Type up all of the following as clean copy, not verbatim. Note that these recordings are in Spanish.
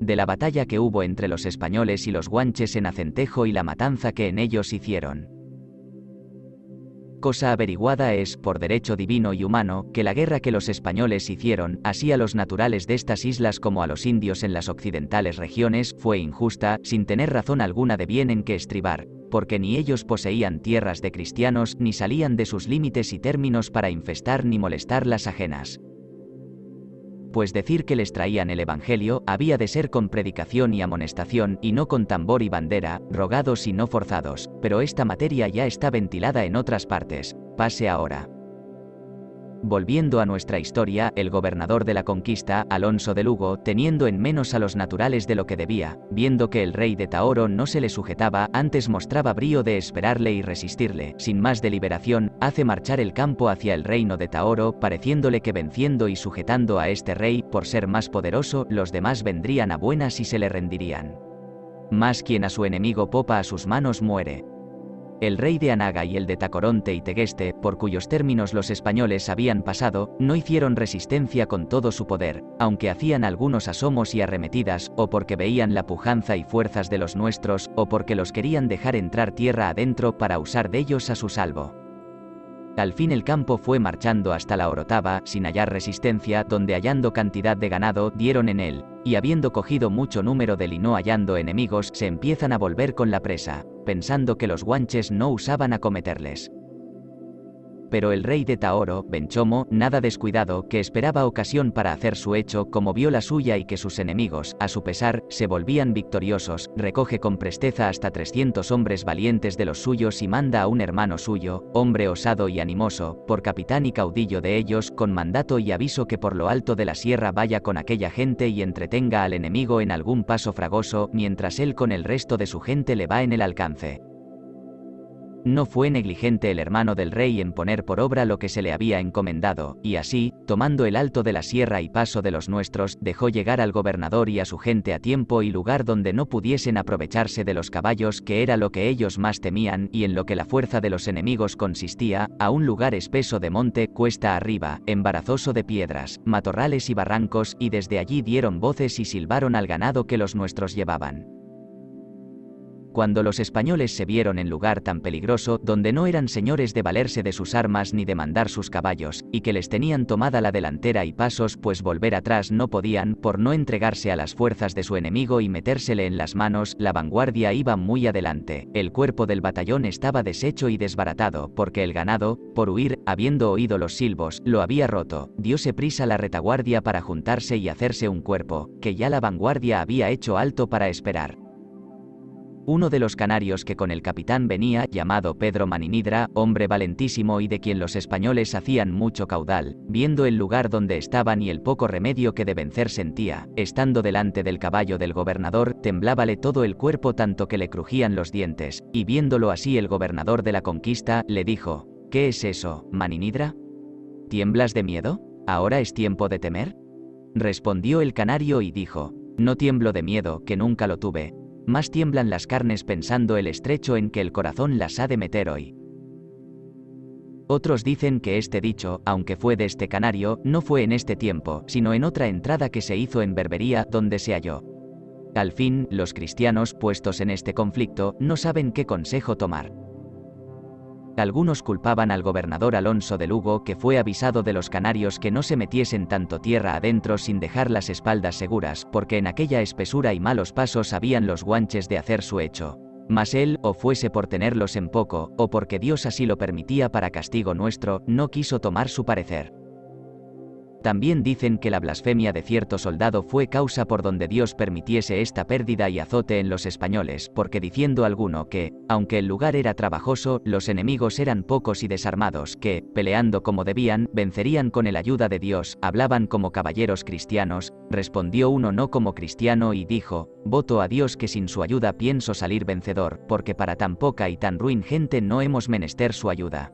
de la batalla que hubo entre los españoles y los guanches en Acentejo y la matanza que en ellos hicieron. Cosa averiguada es, por derecho divino y humano, que la guerra que los españoles hicieron, así a los naturales de estas islas como a los indios en las occidentales regiones, fue injusta, sin tener razón alguna de bien en que estribar, porque ni ellos poseían tierras de cristianos, ni salían de sus límites y términos para infestar ni molestar las ajenas. Pues decir que les traían el Evangelio, había de ser con predicación y amonestación, y no con tambor y bandera, rogados y no forzados, pero esta materia ya está ventilada en otras partes, pase ahora. Volviendo a nuestra historia, el gobernador de la conquista, Alonso de Lugo, teniendo en menos a los naturales de lo que debía, viendo que el rey de Tahoro no se le sujetaba, antes mostraba brío de esperarle y resistirle, sin más deliberación, hace marchar el campo hacia el reino de Tahoro, pareciéndole que venciendo y sujetando a este rey, por ser más poderoso, los demás vendrían a buenas y se le rendirían. Mas quien a su enemigo popa a sus manos muere. El rey de Anaga y el de Tacoronte y Tegueste, por cuyos términos los españoles habían pasado, no hicieron resistencia con todo su poder, aunque hacían algunos asomos y arremetidas, o porque veían la pujanza y fuerzas de los nuestros, o porque los querían dejar entrar tierra adentro para usar de ellos a su salvo. Al fin el campo fue marchando hasta la Orotava, sin hallar resistencia, donde hallando cantidad de ganado, dieron en él, y habiendo cogido mucho número del y no hallando enemigos, se empiezan a volver con la presa, pensando que los guanches no usaban acometerles. Pero el rey de Tahoro, Benchomo, nada descuidado, que esperaba ocasión para hacer su hecho, como vio la suya y que sus enemigos, a su pesar, se volvían victoriosos, recoge con presteza hasta 300 hombres valientes de los suyos y manda a un hermano suyo, hombre osado y animoso, por capitán y caudillo de ellos, con mandato y aviso que por lo alto de la sierra vaya con aquella gente y entretenga al enemigo en algún paso fragoso, mientras él con el resto de su gente le va en el alcance. No fue negligente el hermano del rey en poner por obra lo que se le había encomendado, y así, tomando el alto de la sierra y paso de los nuestros, dejó llegar al gobernador y a su gente a tiempo y lugar donde no pudiesen aprovecharse de los caballos, que era lo que ellos más temían, y en lo que la fuerza de los enemigos consistía, a un lugar espeso de monte, cuesta arriba, embarazoso de piedras, matorrales y barrancos, y desde allí dieron voces y silbaron al ganado que los nuestros llevaban. Cuando los españoles se vieron en lugar tan peligroso, donde no eran señores de valerse de sus armas ni de mandar sus caballos, y que les tenían tomada la delantera y pasos, pues volver atrás no podían, por no entregarse a las fuerzas de su enemigo y metérsele en las manos, la vanguardia iba muy adelante, el cuerpo del batallón estaba deshecho y desbaratado, porque el ganado, por huir, habiendo oído los silbos, lo había roto, diose prisa la retaguardia para juntarse y hacerse un cuerpo, que ya la vanguardia había hecho alto para esperar. Uno de los canarios que con el capitán venía, llamado Pedro Maninidra, hombre valentísimo y de quien los españoles hacían mucho caudal, viendo el lugar donde estaban y el poco remedio que de vencer sentía, estando delante del caballo del gobernador, temblábale todo el cuerpo tanto que le crujían los dientes, y viéndolo así el gobernador de la conquista, le dijo: ¿Qué es eso, Maninidra? ¿Tiemblas de miedo? ¿Ahora es tiempo de temer? Respondió el canario y dijo: No tiemblo de miedo, que nunca lo tuve. Más tiemblan las carnes pensando el estrecho en que el corazón las ha de meter hoy. Otros dicen que este dicho, aunque fue de este canario, no fue en este tiempo, sino en otra entrada que se hizo en Berbería, donde se halló. Al fin, los cristianos, puestos en este conflicto, no saben qué consejo tomar. Algunos culpaban al gobernador Alonso de Lugo, que fue avisado de los canarios que no se metiesen tanto tierra adentro sin dejar las espaldas seguras, porque en aquella espesura y malos pasos habían los guanches de hacer su hecho. Mas él, o fuese por tenerlos en poco, o porque Dios así lo permitía para castigo nuestro, no quiso tomar su parecer. También dicen que la blasfemia de cierto soldado fue causa por donde Dios permitiese esta pérdida y azote en los españoles, porque diciendo alguno que, aunque el lugar era trabajoso, los enemigos eran pocos y desarmados, que, peleando como debían, vencerían con el ayuda de Dios, hablaban como caballeros cristianos, respondió uno no como cristiano y dijo: Voto a Dios que sin su ayuda pienso salir vencedor, porque para tan poca y tan ruin gente no hemos menester su ayuda.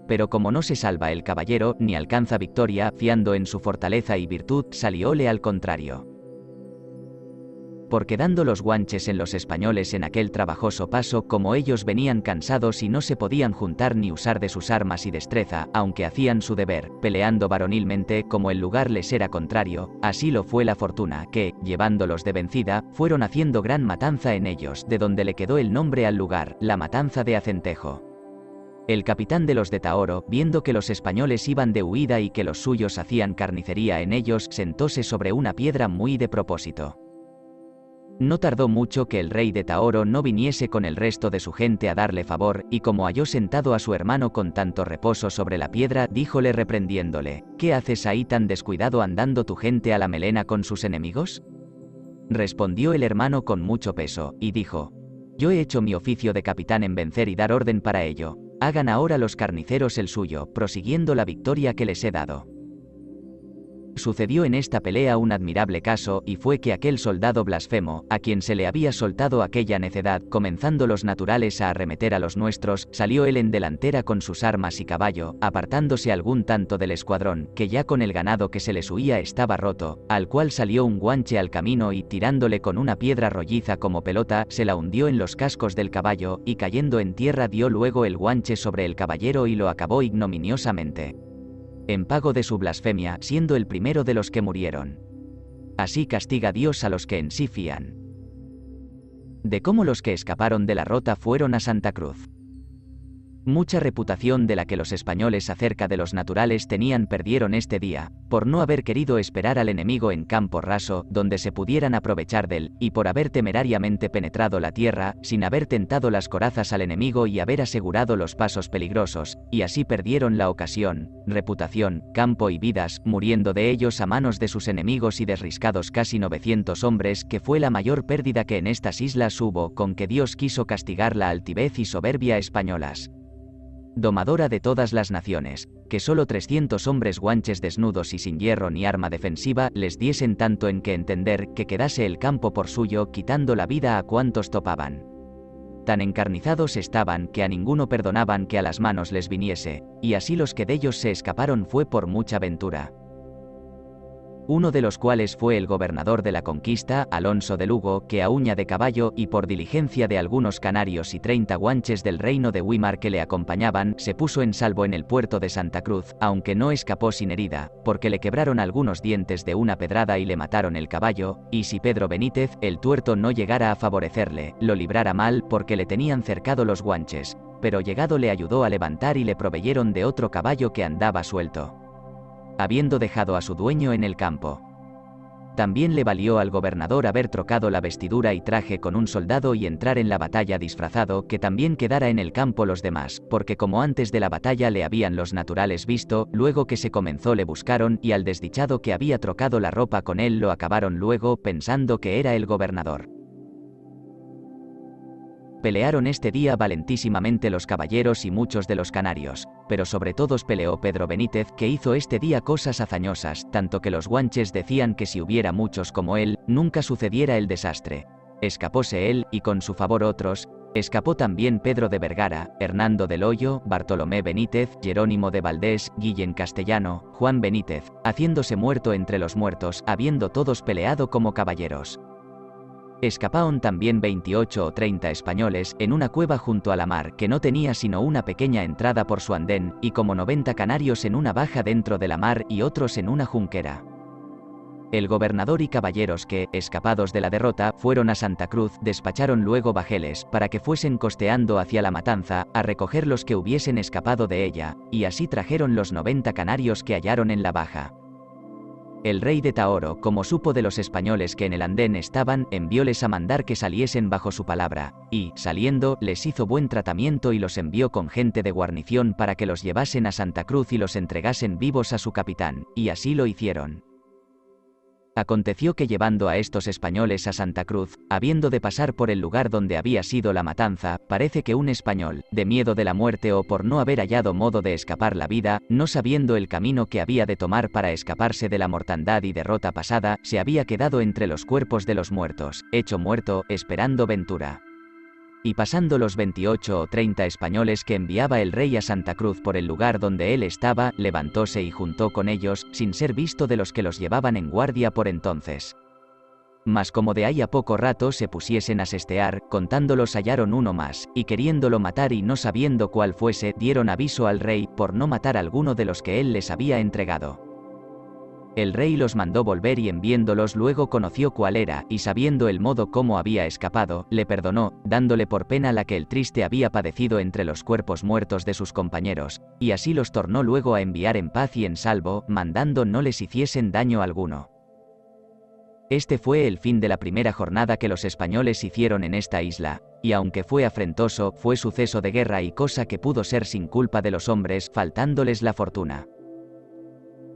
Pero como no se salva el caballero, ni alcanza victoria, fiando en su fortaleza y virtud, salióle al contrario. porque dando los guanches en los españoles en aquel trabajoso paso, como ellos venían cansados y no se podían juntar ni usar de sus armas y destreza, aunque hacían su deber, peleando varonilmente, como el lugar les era contrario, así lo fue la fortuna, que, llevándolos de vencida, fueron haciendo gran matanza en ellos, de donde le quedó el nombre al lugar, la matanza de Acentejo. El capitán de los de Tahoro, viendo que los españoles iban de huida y que los suyos hacían carnicería en ellos, sentóse sobre una piedra muy de propósito. No tardó mucho que el rey de Tahoro no viniese con el resto de su gente a darle favor, y como halló sentado a su hermano con tanto reposo sobre la piedra, díjole reprendiéndole: ¿Qué haces ahí tan descuidado andando tu gente a la melena con sus enemigos? Respondió el hermano con mucho peso, y dijo: Yo he hecho mi oficio de capitán en vencer y dar orden para ello. Hagan ahora los carniceros el suyo, prosiguiendo la victoria que les he dado. Sucedió en esta pelea un admirable caso, y fue que aquel soldado blasfemo, a quien se le había soltado aquella necedad, comenzando los naturales a arremeter a los nuestros, salió él en delantera con sus armas y caballo, apartándose algún tanto del escuadrón, que ya con el ganado que se les huía estaba roto, al cual salió un guanche al camino y, tirándole con una piedra rolliza como pelota, se la hundió en los cascos del caballo, y cayendo en tierra dio luego el guanche sobre el caballero y lo acabó ignominiosamente, en pago de su blasfemia, siendo el primero de los que murieron. Así castiga Dios a los que en sí fían. De cómo los que escaparon de la Rota fueron a Santa Cruz. Mucha reputación de la que los españoles acerca de los naturales tenían perdieron este día, por no haber querido esperar al enemigo en campo raso, donde se pudieran aprovechar de él, y por haber temerariamente penetrado la tierra, sin haber tentado las corazas al enemigo y haber asegurado los pasos peligrosos, y así perdieron la ocasión, reputación, campo y vidas, muriendo de ellos a manos de sus enemigos y desriscados casi 900 hombres, que fue la mayor pérdida que en estas islas hubo, con que Dios quiso castigar la altivez y soberbia españolas, domadora de todas las naciones, que solo 300 hombres guanches desnudos y sin hierro ni arma defensiva les diesen tanto en que entender que quedase el campo por suyo, quitando la vida a cuantos topaban. Tan encarnizados estaban que a ninguno perdonaban que a las manos les viniese, y así los que de ellos se escaparon fue por mucha ventura. Uno de los cuales fue el gobernador de la conquista, Alonso de Lugo, que a uña de caballo y por diligencia de algunos canarios y 30 guanches del reino de Weimar que le acompañaban, se puso en salvo en el puerto de Santa Cruz, aunque no escapó sin herida, porque le quebraron algunos dientes de una pedrada y le mataron el caballo, y si Pedro Benítez, el tuerto, no llegara a favorecerle, lo librara mal porque le tenían cercado los guanches, pero llegado le ayudó a levantar y le proveyeron de otro caballo que andaba suelto, habiendo dejado a su dueño en el campo. También le valió al gobernador haber trocado la vestidura y traje con un soldado y entrar en la batalla disfrazado, que también quedara en el campo los demás, porque como antes de la batalla le habían los naturales visto, luego que se comenzó le buscaron, y al desdichado que había trocado la ropa con él lo acabaron luego, pensando que era el gobernador. Pelearon este día valentísimamente los caballeros y muchos de los canarios, pero sobre todos peleó Pedro Benítez, que hizo este día cosas hazañosas, tanto que los guanches decían que si hubiera muchos como él, nunca sucediera el desastre. Escapóse él, y con su favor otros. Escapó también Pedro de Vergara, Hernando del Hoyo, Bartolomé Benítez, Jerónimo de Valdés, Guillén Castellano, Juan Benítez, haciéndose muerto entre los muertos, habiendo todos peleado como caballeros. Escaparon también 28 o 30 españoles, en una cueva junto a la mar que no tenía sino una pequeña entrada por su andén, y como 90 canarios en una baja dentro de la mar y otros en una junquera. El gobernador y caballeros que, escapados de la derrota, fueron a Santa Cruz, despacharon luego bajeles, para que fuesen costeando hacia la matanza, a recoger los que hubiesen escapado de ella, y así trajeron los 90 canarios que hallaron en la baja. El rey de Tahoro, como supo de los españoles que en el andén estaban, envióles a mandar que saliesen bajo su palabra, y, saliendo, les hizo buen tratamiento y los envió con gente de guarnición para que los llevasen a Santa Cruz y los entregasen vivos a su capitán, y así lo hicieron. Aconteció que llevando a estos españoles a Santa Cruz, habiendo de pasar por el lugar donde había sido la matanza, parece que un español, de miedo de la muerte o por no haber hallado modo de escapar la vida, no sabiendo el camino que había de tomar para escaparse de la mortandad y derrota pasada, se había quedado entre los cuerpos de los muertos, hecho muerto, esperando ventura. Y pasando los 28 o 30 españoles que enviaba el rey a Santa Cruz por el lugar donde él estaba, levantóse y juntó con ellos, sin ser visto de los que los llevaban en guardia por entonces. Mas como de ahí a poco rato se pusiesen a sestear, contándolos hallaron uno más, y queriéndolo matar y no sabiendo cuál fuese, dieron aviso al rey, por no matar alguno de los que él les había entregado. El rey los mandó volver y en viéndolos luego conoció cuál era, y sabiendo el modo cómo había escapado, le perdonó, dándole por pena la que el triste había padecido entre los cuerpos muertos de sus compañeros, y así los tornó luego a enviar en paz y en salvo, mandando no les hiciesen daño alguno. Este fue el fin de la primera jornada que los españoles hicieron en esta isla, y aunque fue afrentoso, fue suceso de guerra y cosa que pudo ser sin culpa de los hombres, faltándoles la fortuna.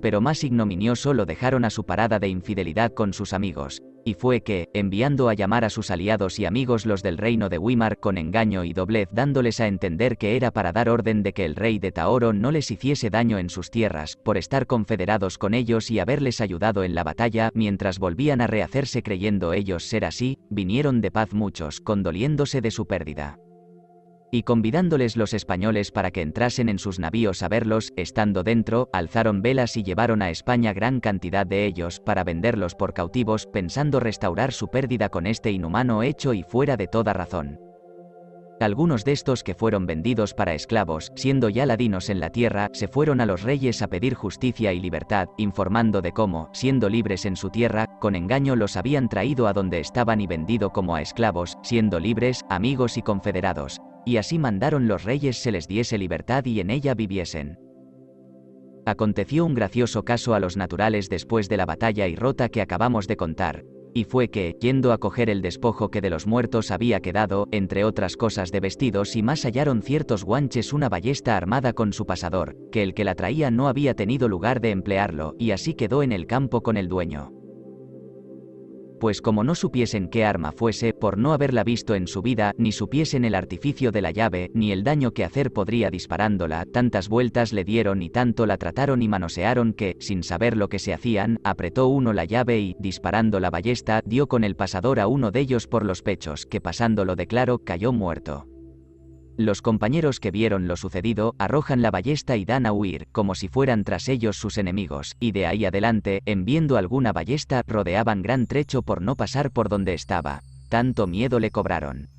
Pero más ignominioso lo dejaron a su parada de infidelidad con sus amigos, y fue que, enviando a llamar a sus aliados y amigos los del reino de Weimar con engaño y doblez dándoles a entender que era para dar orden de que el rey de Taoro no les hiciese daño en sus tierras, por estar confederados con ellos y haberles ayudado en la batalla, mientras volvían a rehacerse creyendo ellos ser así, vinieron de paz muchos, condoliéndose de su pérdida. Y convidándoles los españoles para que entrasen en sus navíos a verlos, estando dentro, alzaron velas y llevaron a España gran cantidad de ellos, para venderlos por cautivos, pensando restaurar su pérdida con este inhumano hecho y fuera de toda razón. Algunos de estos que fueron vendidos para esclavos, siendo ya ladinos en la tierra, se fueron a los reyes a pedir justicia y libertad, informando de cómo, siendo libres en su tierra, con engaño los habían traído a donde estaban y vendido como a esclavos, siendo libres, amigos y confederados. Y así mandaron los reyes se les diese libertad y en ella viviesen. Aconteció un gracioso caso a los naturales después de la batalla y rota que acabamos de contar, y fue que, yendo a coger el despojo que de los muertos había quedado, entre otras cosas de vestidos y más hallaron ciertos guanches una ballesta armada con su pasador, que el que la traía no había tenido lugar de emplearlo, y así quedó en el campo con el dueño. Pues como no supiesen qué arma fuese, por no haberla visto en su vida, ni supiesen el artificio de la llave, ni el daño que hacer podría disparándola, tantas vueltas le dieron y tanto la trataron y manosearon que, sin saber lo que se hacían, apretó uno la llave y, disparando la ballesta, dio con el pasador a uno de ellos por los pechos, que pasándolo de claro, cayó muerto. Los compañeros que vieron lo sucedido, arrojan la ballesta y dan a huir, como si fueran tras ellos sus enemigos, y de ahí adelante, en viendo alguna ballesta, rodeaban gran trecho por no pasar por donde estaba. Tanto miedo le cobraron.